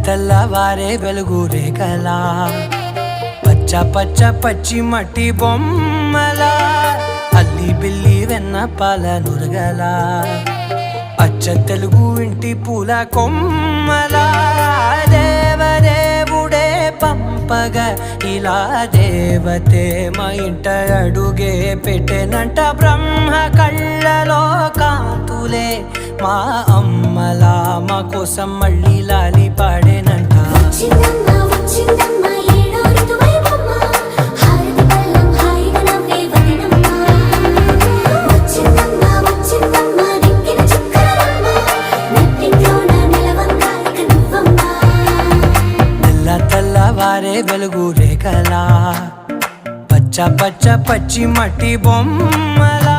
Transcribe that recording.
తెల్లవారే వెలుగు రేఖలా పచ్చ పచ్చ పచ్చి మట్టి బొమ్మలా అల్లి బిల్లి వెన్న పాల నురగలా అచ్చ తెలుగు ఇంటి పూల కొమ్మలా దేవదేవుడే పంపగా ఇలా దేవతే మా ఇంట అడుగే పెట్టెనంట బ్రహ్మ కళ్ళలో కాంతులే మా అమ్మలా మా కోసం మళ్ళీ లాలి పాడేనంట తెల్లవారే వెలుగు రేఖలా పచ్చ పచ్చ పచ్చి మట్టి బొమ్మలా